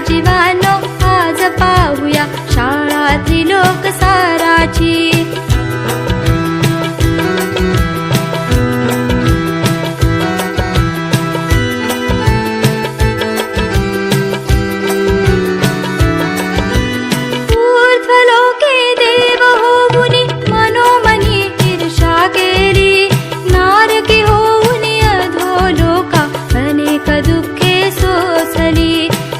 जीवानो आज पाहूया शाळा त्रिलोक साराची. ऊर्ध्वलोके देव होऊनी मनोमनी ईर्षा केली. नारकी होऊनी अधोलोका अनेक दुःखे सोसली.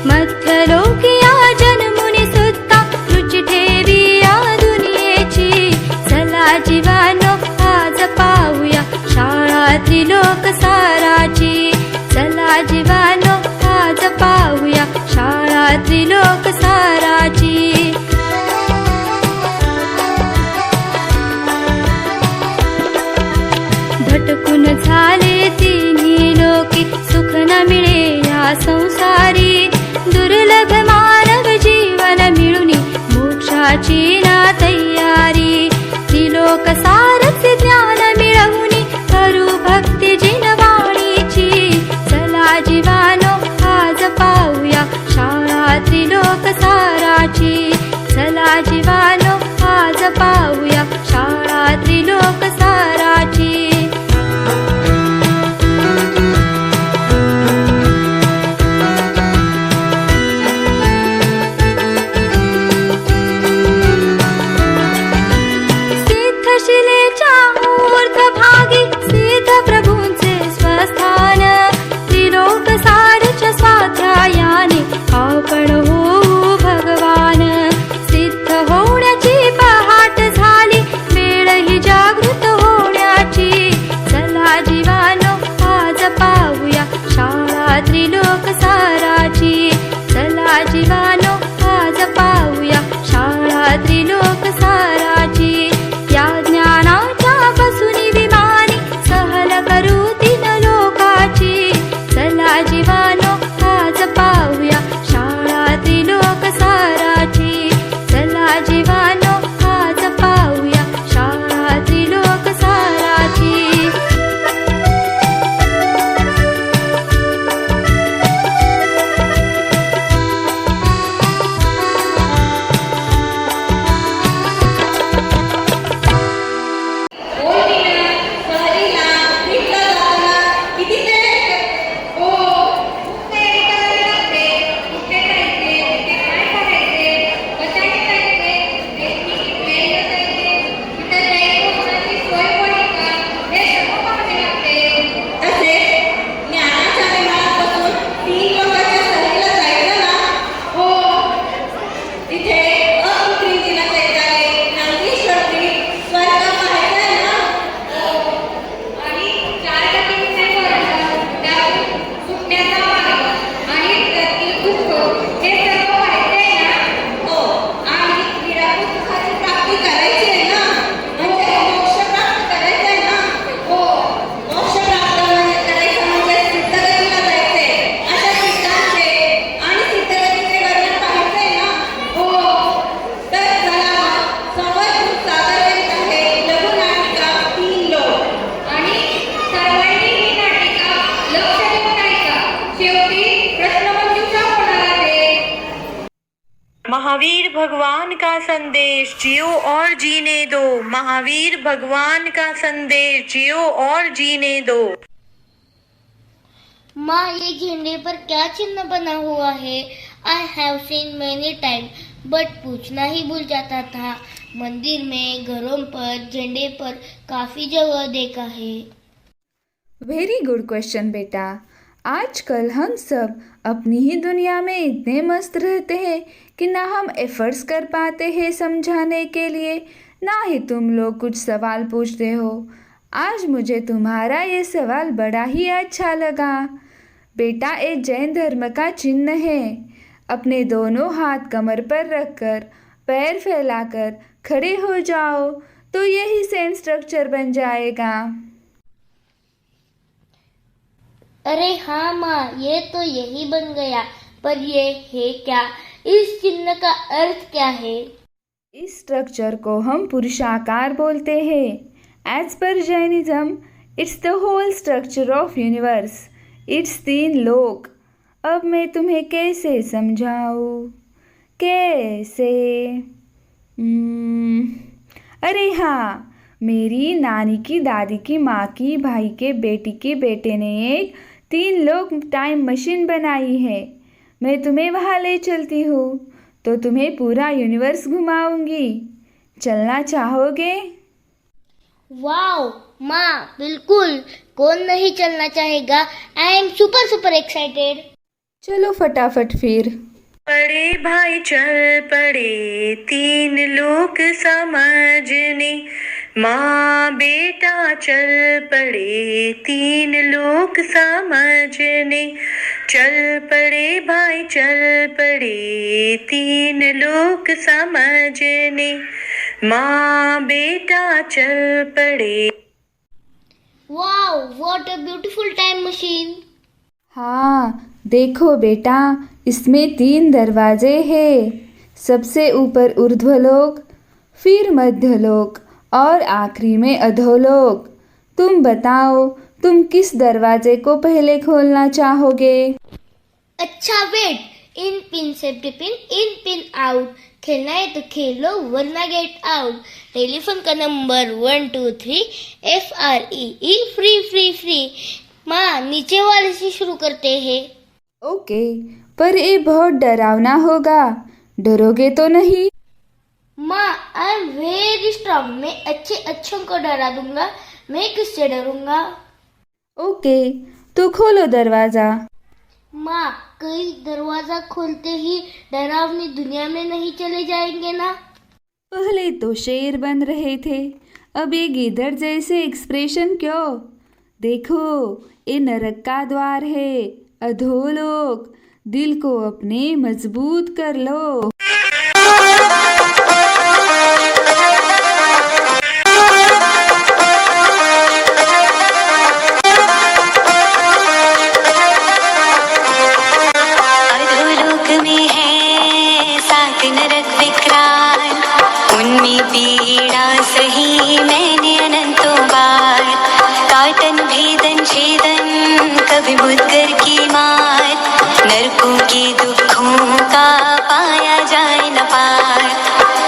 मध्यलोकी या जन्मुनी सुद्धा रुची ठेवी या दुनियेची. चला जीवानो आज पाहूया शाळा त्रिलोक साराची. चला जीवानो आज पाहूया शाळा त्रिलोक साराची. भटकून झाले तिन्ही लोकी सुख न मिळे या संसारी. दुर्लभ मानव जीवन मिळुनी मोक्षाची ना तयारी. त्रिलोक सारचे ज्ञान मिळवुनी करू भक्ती जिनवाणीची. चला जीवानो आज पाहूया शाळा त्रिलोक साराची. चला जीवानो आज पाहूया शाळा त्रिलोक साराची. सिद्धशिलेच्या ऊर्ध्वभागी सिद्ध प्रभूंचे स्वस्थान. त्रिलोक सारच्या स्वाध्यायाने आपण होऊ भगवान. सिद्ध होण्याची पहाट झाली वेळ ही जागृत होण्याची. चला जीवानो आज पाहूया शाळा त्रिलोक साराची. चला जीवानो आज पाहूया शाळा त्रिलोक साराची. या ज्ञानाच्या बसूनी विमानी सहल करू तीन लोकाची. चला जीवानो आज पाहूया शाळा त्रिलोक साराची. चला जीवानो आज पाहूया शाळा त्रिलोक साराची. महावीर भगवान का संदेश जियो और जीने दो. महावीर भगवान का संदेश जियो और जीने दो. माँ, ये झंडे पर क्या चिन्ह बना हुआ है? I have seen many time but पूछना ही भूल जाता था. मंदिर में, घरों पर, झंडे पर काफी जगह देखा है. वेरी गुड क्वेश्चन बेटा. आजकल हम सब अपनी ही दुनिया में इतने मस्त रहते हैं कि ना हम एफर्ट्स कर पाते हैं समझाने के लिए, ना ही तुम लोग कुछ सवाल पूछते हो. आज मुझे तुम्हारा ये सवाल बड़ा ही अच्छा लगा. बेटा, ये जैन धर्म का चिन्ह है. अपने दोनों हाथ कमर पर रखकर पैर फैलाकर खड़े हो जाओ तो यही सेम स्ट्रक्चर बन जाएगा. अरे हाँ माँ, ये तो यही बन गया. पर ये है क्या? इस चिन्ह का अर्थ क्या है? इस स्ट्रक्चर को हम पुरुषाकार बोलते हैं. एज पर Jainism, it's the whole structure of universe. It's 3 lok अब मैं तुम्हें कैसे समझाऊँ? कैसे? अरे हाँ, मेरी नानी की दादी की माँ की भाई के बेटी के बेटे ने एक 3 लोक टाइम मशीन बनाई है। मैं तुम्हें वहाँ ले चलती हूँ तो तुम्हें पूरा यूनिवर्स घुमाऊंगी। चलना चाहोगे? वाओ माँ, बिल्कुल, कौन नहीं चलना चाहेगा। I am super super excited. चलो फटाफट फिर। पड़े भाई चल पड़े 3 लोक समझने, माँ बेटा चल पड़े 3 लोक समझने, चल पड़े भाई चल पड़े 3 लोक समझने, माँ बेटा चल पड़े। Wow, what a beautiful time machine. हाँ देखो बेटा, इसमें 3 दरवाजे हैं। सबसे ऊपर ऊर्ध्वलोक, फिर मध्यलोक और आखिरी में अधोलोक। तुम बताओ, तुम किस दरवाजे को पहले खोलना चाहोगे? अच्छा वेट, इन पिन से टिपिन, इन पिन आउट। खेलना है तो खेलो वरना गेट आउट। टेलीफोन का number 123 FRE in free free free. माँ, नीचे वाले से शुरू करते हैं। ओके, पर ये बहुत डरावना होगा। डरोगे तो नहीं? माँ, आई एम वेरी स्ट्रांग। मैं अच्छों को डरा दूंगा। मैं किससे डरूंगा? ओके, तो खोलो दरवाज़ा। माँ, कहीं दरवाजा खोलते ही डरावनी दुनिया में नहीं चले जाएंगे ना? पहले तो शेर बन रहे थे, अब ये गिद्ध जैसे एक्सप्रेशन क्यों? देखो, ये नरक का द्वार है, अधोलोक। दिल को अपने मजबूत कर लो। अधोलोक में है 7 नरक विकराल, उनमें पीड़ा सही मैंने अनंतों बार। काटन भेदन छेदन कभी मुद्गर की मार, नरकों के दुखों का पाया जाए न पार।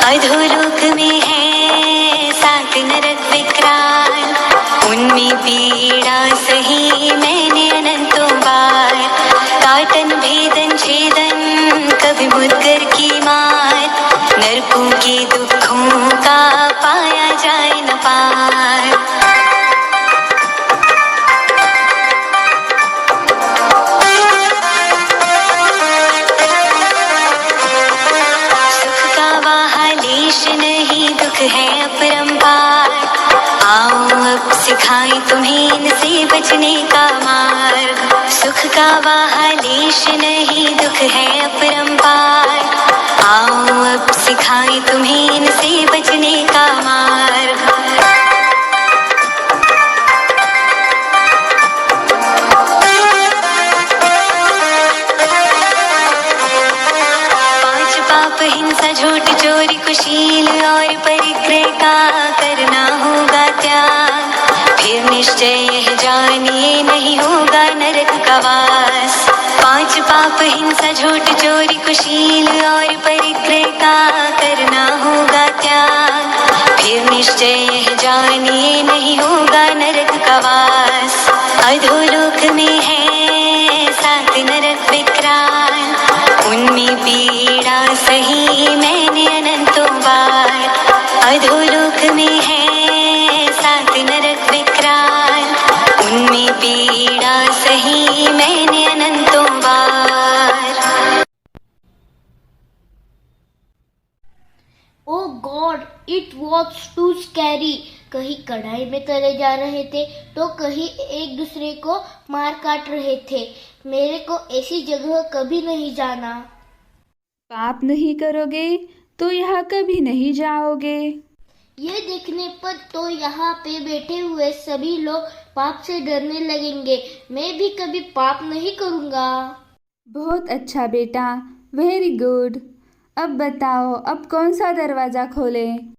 अधोलोक में है 7 नरक विकराल, उनमें पीड़ा सही मैंने अनंतों बार। काटन भेदन छेदन कभी मुद्गर की मार, नरकों के दुखों का पाया जाए न पार। सुख का वहाँ लेश नहीं, दुख है अपरंपार। आओ अब सिखाएं तुम्हें इनसे बचने का मार्ग। सुख का वहाँ लेश नहीं, दुख है अपरंपार। आओ अब सिखाएं तुम्हें इनसे बचने का मार्ग। पांच पाप हिंसा झूठ चोरी कुशील और परिग्रह का करना होगा त्याग। फिर निश्चय यह जानिए नहीं होगा नरक का वास। 5 पाप हिंसा झूठ चोरी कुशील और परिग्रह का करना होगा त्याग। फिर निश्चय यह जानिए नहीं होगा नरक का वास। अधोलोक में है 7 नरक विकराल, उनमें पीड़ा सही मैंने अनंतों बार। अधोलोक में है 7 नरक विकराल, उनमें पीड़ा सही मैंने अनंतों बार। Oh God, it was too scary. कहीं कढ़ाई में तले जा रहे थे तो कहीं एक दूसरे को मार काट रहे थे। मेरे को ऐसी जगह कभी नहीं जाना। पाप नहीं करोगे तो यहाँ कभी नहीं जाओगे। ये देखने पर तो यहाँ पे बैठे हुए सभी लोग पाप से डरने लगेंगे। मैं भी कभी पाप नहीं करूँगा। बहुत अच्छा बेटा, वेरी गुड। अब बताओ, अब कौन सा दरवाज़ा खोलें?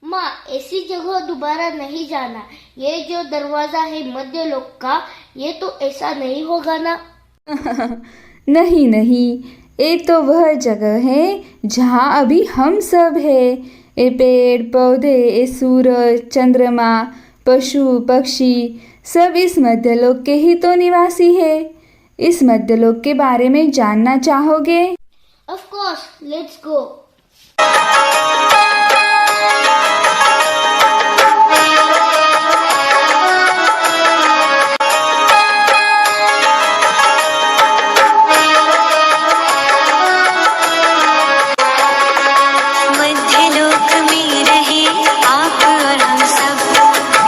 माँ, ऐसी जगह दोबारा नहीं जाना। ये जो दरवाजा है मध्यलोक का, ये तो ऐसा नहीं होगा ना? नहीं नहीं, ये तो वह जगह है जहाँ अभी हम सब है। ये पेड़ पौधे, ये सूरज चंद्रमा, पशु पक्षी सब इस मध्यलोक के ही तो निवासी है। इस मध्यलोक के बारे में जानना चाहोगे? Of course, let's go. मध्यलोक में रहे आप और हम सब,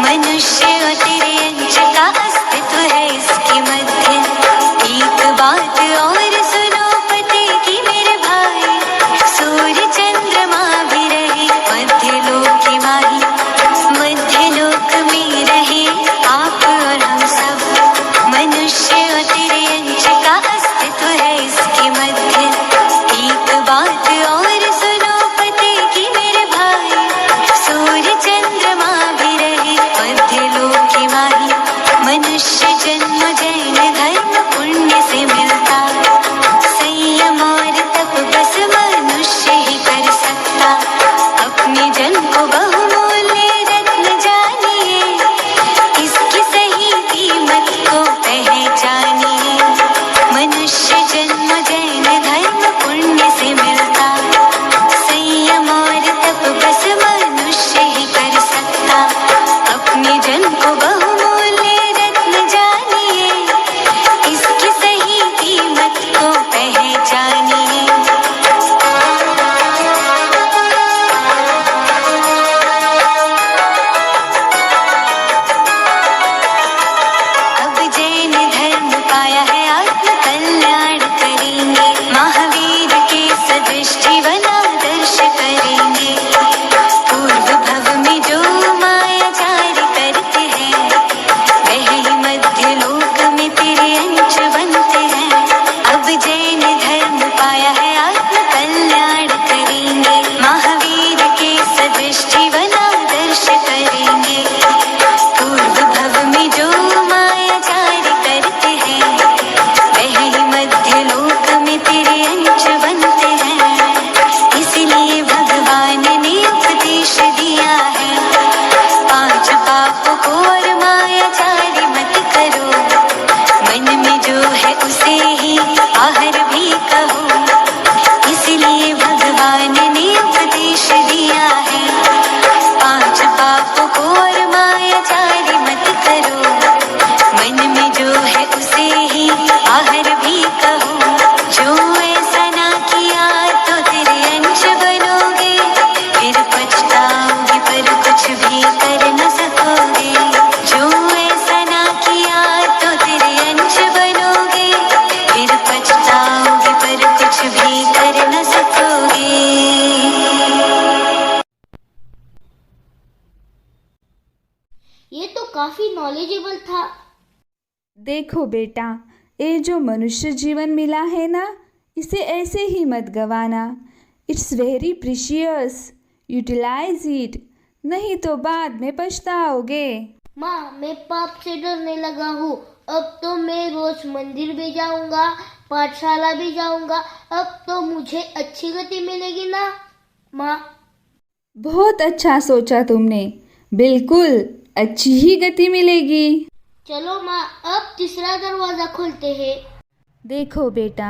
मनुष्य और तेरे अंश का अस्तित्व है इसके मध्य। एक बात और सुनो पते की मेरे भाई, सूर्य चंद्रमा भी रहे मध्यलोक के माही। मध्यलोक में रहे आप और हम सब, मनुष्य और तेरे अंश का अस्तित्व है इसके मध्य। एक बात और सुनो पते की मेरे भाई, सूर्य चंद्रमा भी रहे मध्यलोक के माही। मनुष्य जन्म जैन धर्म पुण्य से मिलता, संयम और तप बस मनुष्य ही कर सकता। अपने जन को बहुमूल्य रत्न जानिए, इसकी सही कीमत को पहचानिए। मनुष्य जन्म जैन धर्म पुण्य से मिलता, संयम और तप बस मनुष्य ही कर सकता। अपने जन को बहुमूल्य रत्न जानिए, इसकी सही कीमत को पहचानिए। अब जैन धर्म पाया है आत्म कल्याण करेंगे, महावीर के सदृश जीवन आदर्श करेंगे। पूर्व भव में जो मायाचार करते हैं, वह ही मध्य लोक में तेरे अंश बनते हैं। अब जैन धर्म पाया है आत्म कल्याण करेंगे, महावीर के सदृश जीवन आदर्श करेंगे। पूर्व भव में जो मायाचार करते हैं, वह ही मध्य लोक में तेरे अंश बनते हैं। इसलिए भगवान ने उपदेश दिया है, 5 पापों को और मायाचार मत करो। मन में जो है उसे ही बाहर भी कहो। इसलिए भगवान ने उपदेश दिया है, 5 पापों को और मायाचार मत करो। मन में जो है उसे ही बाहर भी कहो। जो ऐसा ना किया तो तेरे अंश बनोगे, फिर पछताओगे पर कुछ भी कर न सकोगे। जो ऐसा ना किया तो तेरे अंश बनोगे, फिर पछताओगे पर कुछ भी कर न सकोगे। ये तो काफी नॉलेजेबल था। देखो बेटा, ये जो मनुष्य जीवन मिला है ना, इसे ऐसे ही मत गवाना। It's very precious, utilize it, नहीं तो बाद में पछताओगे। माँ, मैं पाप से डरने लगा हूँ। अब तो मैं रोज मंदिर भी जाऊंगा, पाठशाला भी जाऊंगा। अब तो मुझे अच्छी गति मिलेगी ना माँ? बहुत अच्छा सोचा तुमने, बिल्कुल अच्छी ही गति मिलेगी। चलो माँ, अब तीसरा दरवाजा खोलते हैं। देखो बेटा,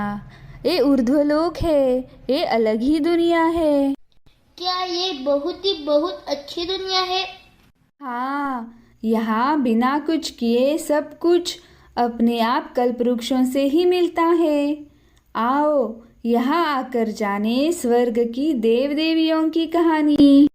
ये ऊर्ध्वलोक है, ये अलग ही दुनिया है। क्या ये बहुत अच्छी दुनिया है? हाँ, यहाँ बिना कुछ किए सब कुछ अपने आप कल्पवृक्षों से ही मिलता है। आओ, यहाँ आकर जाने स्वर्ग की देव देवियों की कहानी।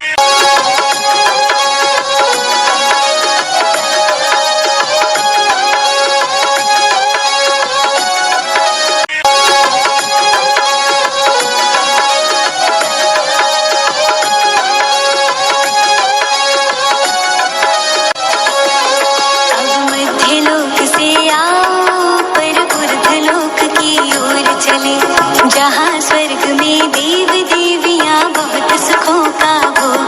जहाँ स्वर्ग में देव देवियाँ बहुत सुखों का भोग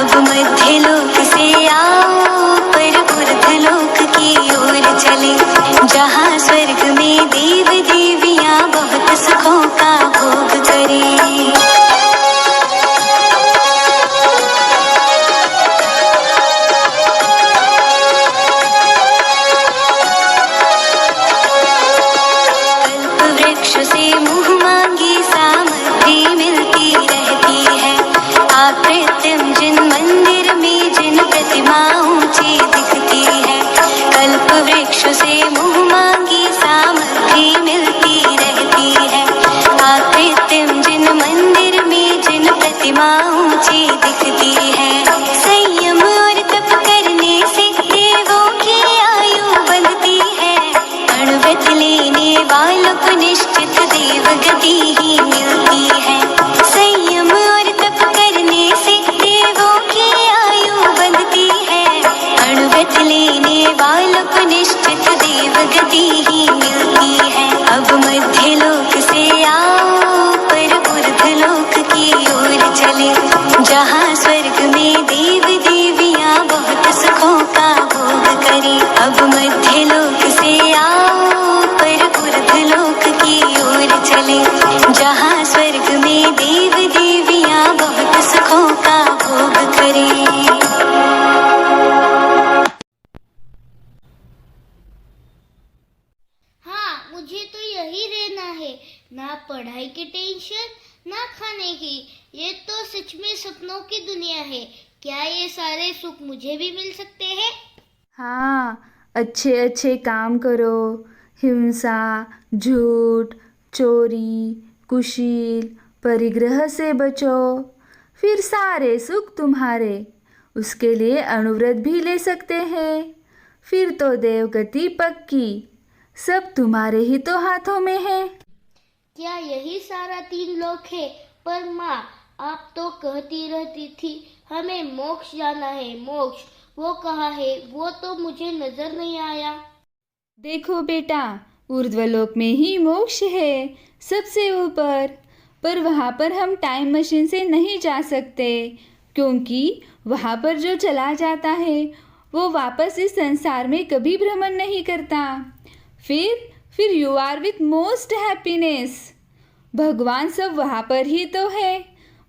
अब मध्य लोक से आओ पर ऊर्ध्व लोक की ओर चले, जहाँ स्वर्ग में देव देवियाँ बहुत सुखों का भोग करें। से मुँह मांगी सामग्री मिलती रहती है, आकृतिम जिन मंदिर में जिन प्रतिमा ऊंची दिखती है। कल्प वृक्ष से मुँह मांगी सामग्री मिलती रहती है, आकृतिम जिन मंदिर में जिन प्रतिमा ऊंची दिखती है। संयम और तप करने से देवों की आयु बढ़ती है, अणुव्रत लेने वालों को निश्चित देव गति ही मिलती है। संयम और तप करने से देवों की आयु बढ़ती है, अणुव्रत लेने वालों को निश्चित देव गति ही मिलती है। अब मध्य लोक से आओ पर ऊर्ध्व लोक की ओर चले, जहाँ स्वर्ग में देव देवियाँ बहुत सुखों का भोग करें। अब मध्य लोक से आओ पर ऊर्ध्व लोक की ओर चले, जहाँ स्वर्ग में देव देवियाँ बहुत सुखों का भोग करें। हाँ, मुझे तो यही रहना है, ना पढ़ाई की टेंशन ना खाने की। ये तो सच में सपनों की दुनिया है। क्या ये सारे सुख मुझे भी मिल सकते हैं? हाँ, अच्छे अच्छे काम करो, हिंसा, झूठ, चोरी, कुशील, परिग्रह से बचो, फिर सारे सुख तुम्हारे। उसके लिए अणुव्रत भी ले सकते हैं, फिर तो देवगति पक्की। सब तुम्हारे ही तो हाथों में है। क्या यही सारा 3 लोक है? पर माँ, आप तो कहती रहती थी हमें मोक्ष जाना है, मोक्ष। वो कहाँ है? वो तो मुझे नजर नहीं आया। देखो बेटा, ऊर्ध्वलोक में ही मोक्ष है, सबसे ऊपर। पर वहाँ पर हम टाइम मशीन से नहीं जा सकते, क्योंकि वहाँ पर जो चला जाता है वो वापस इस संसार में कभी भ्रमण नहीं करता। फिर you are with most happiness. भगवान सब वहाँ पर ही तो है,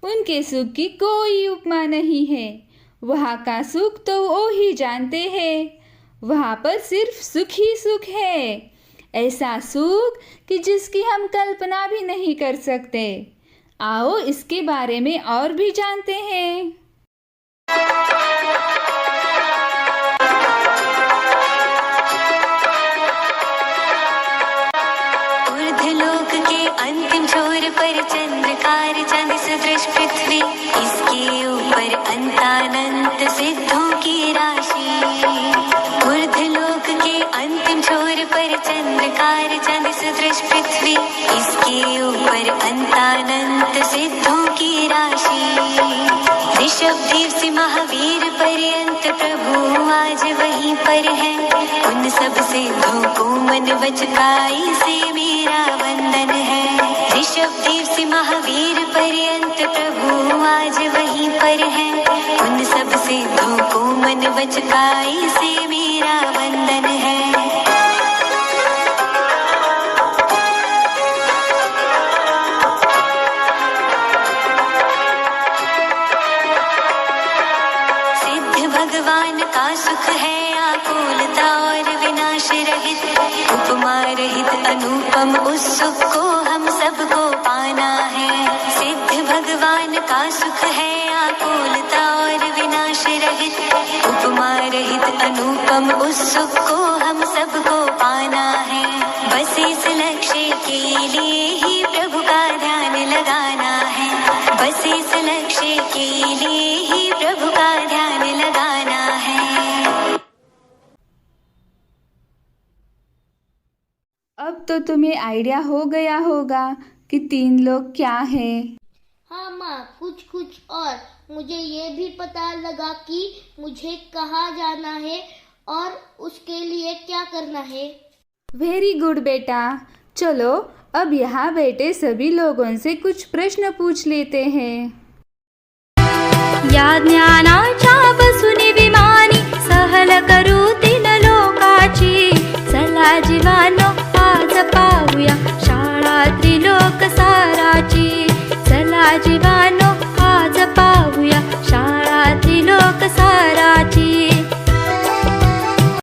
उनके सुख की कोई उपमा नहीं है। वहाँ का सुख तो वो ही जानते हैं। वहाँ पर सिर्फ सुख ही सुख है, ऐसा सुख कि जिसकी हम कल्पना भी नहीं कर सकते। आओ इसके बारे में और भी जानते हैं। ऊर्ध्वलोक के अंतिम छोर पर चंद्रकार चंद सदृश पृथ्वी, इसके ऊपर अनंत सिद्धों की राशि। ऊर्ध्वलोक के अंतिम छोर पर चंद्रकार चंद सदृश पृथ्वी, इसके ऊपर अनंत सिद्धों की राशि। ऋषभदेव से महावीर पर्यंत प्रभु आज वहीं पर है, उन सब सिद्धों को मन वचकाई से मेरा वंदन है। ऋषभदेव से महावीर पर्यंत प्रभु आज वहीं पर है, उन सब सिद्धों को मन वचकाई से मेरा वंदन है। भगवान का सुख है आकुलता और विनाश रहित, उपमा रहित अनुपम उस सुख को हम सबको पाना है। सिद्ध भगवान का सुख है आकुलता और विनाश रहित, उपमा रहित अनुपम उस सुख को हम सबको पाना है। बस इस लक्ष्य के लिए ही प्रभु का ध्यान लगाना है, बस इस लक्ष्य के लिए ही प्रभु का ध्यान लगाना है। अब तो तुम्हें आइडिया हो गया होगा कि 3 लोग क्या है। हाँ माँ, कुछ और मुझे ये भी पता लगा कि मुझे कहाँ जाना है और उसके लिए क्या करना है। वेरी गुड बेटा। चलो अब यहाँ बैठे सभी लोगों से कुछ प्रश्न पूछ लेते हैं। या ज्ञानाच्या बसूनी विमानी सहल करूतीन लोकाची. चला जीवानो आज पाहूया शाळा त्रिलोक साराची. चला जीवानो